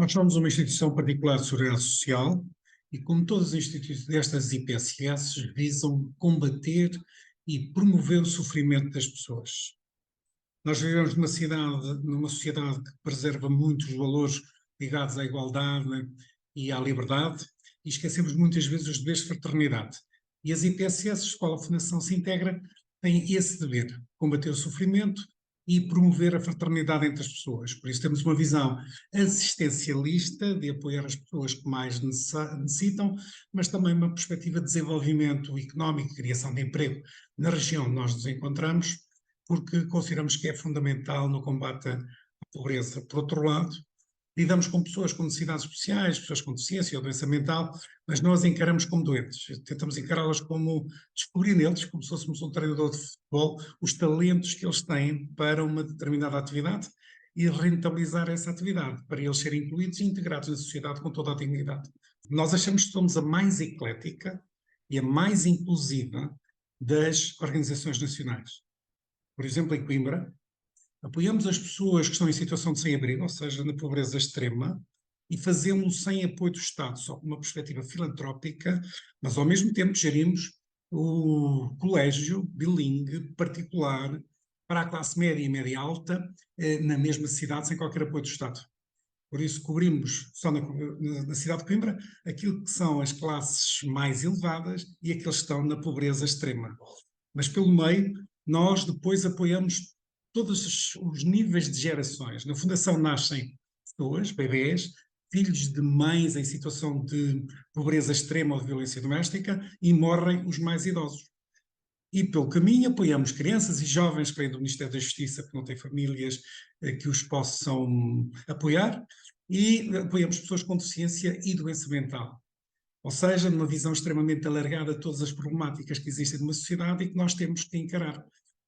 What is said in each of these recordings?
Nós somos uma instituição particular de seguridade social e, como todas as instituições destas IPSS, visam combater e promover o sofrimento das pessoas. Nós vivemos numa sociedade que preserva muitos valores ligados à igualdade e à liberdade e esquecemos muitas vezes os deveres de fraternidade. E as IPSS, Escola Fundação Se Integra, têm esse dever, combater o sofrimento e promover a fraternidade entre as pessoas. Por isso temos uma visão assistencialista de apoiar as pessoas que mais necessitam, mas também uma perspectiva de desenvolvimento económico e criação de emprego na região onde nós nos encontramos, porque consideramos que é fundamental no combate à pobreza. Por outro lado, lidamos com pessoas com necessidades especiais, pessoas com deficiência ou doença mental, mas nós encaramos como doentes. Tentamos encará-las como, descobrir neles, como se fôssemos um treinador de futebol, os talentos que eles têm para uma determinada atividade e rentabilizar essa atividade, para eles serem incluídos e integrados na sociedade com toda a dignidade. Nós achamos que somos a mais eclética e a mais inclusiva das organizações nacionais. Por exemplo, em Coimbra, apoiamos as pessoas que estão em situação de sem-abrigo, ou seja, na pobreza extrema, e fazemos-lo sem apoio do Estado, só com uma perspectiva filantrópica, mas ao mesmo tempo gerimos o colégio bilingue particular para a classe média e média alta na mesma cidade, sem qualquer apoio do Estado. Por isso cobrimos só na cidade de Coimbra aquilo que são as classes mais elevadas e aqueles que estão na pobreza extrema. Mas pelo meio, nós depois apoiamos todos os níveis de gerações. Na Fundação nascem pessoas, bebés, filhos de mães em situação de pobreza extrema ou de violência doméstica e morrem os mais idosos. E pelo caminho apoiamos crianças e jovens que vêm do Ministério da Justiça, que não têm famílias que os possam apoiar, e apoiamos pessoas com deficiência e doença mental. Ou seja, numa visão extremamente alargada de todas as problemáticas que existem numa sociedade e que nós temos que encarar.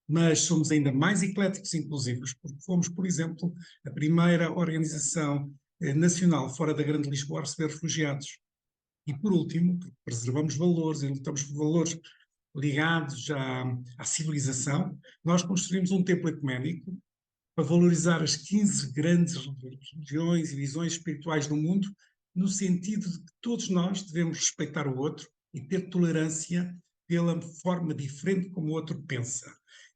Mas somos ainda mais ecléticos e inclusivos, porque fomos, por exemplo, a primeira organização nacional fora da Grande Lisboa a receber refugiados. E por último, porque preservamos valores e lutamos por valores ligados à civilização, nós construímos um templo ecuménico para valorizar as 15 grandes religiões e visões espirituais do mundo, no sentido de que todos nós devemos respeitar o outro e ter tolerância pela forma diferente como o outro pensa.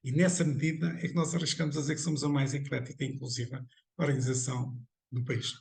E nessa medida é que nós arriscamos a dizer que somos a mais eclética e inclusiva organização do país.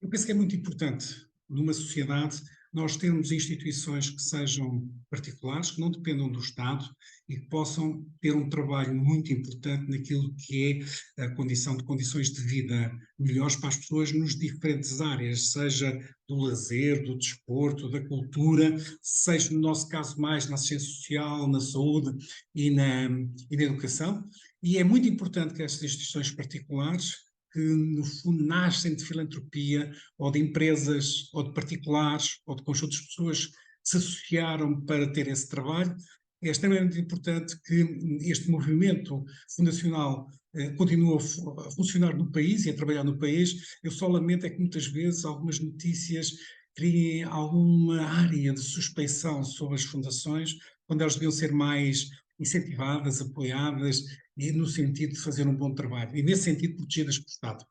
Eu penso que é muito importante, numa sociedade, nós termos instituições que sejam particulares, que não dependam do Estado e que possam ter um trabalho muito importante naquilo que é a condição de condições de vida melhores para as pessoas nas diferentes áreas, seja do lazer, do desporto, da cultura, seja no nosso caso mais na assistência social, na saúde e na educação. E é muito importante que estas instituições particulares, que no fundo nascem de filantropia ou de empresas ou de particulares ou de conjuntos de pessoas que se associaram para ter esse trabalho, é extremamente importante que este movimento fundacional continue a funcionar no país e a trabalhar no país. Eu só lamento é que muitas vezes algumas notícias criem alguma área de suspeição sobre as fundações, quando elas deviam ser mais incentivadas, apoiadas e no sentido de fazer um bom trabalho, e nesse sentido protegidas pelo Estado.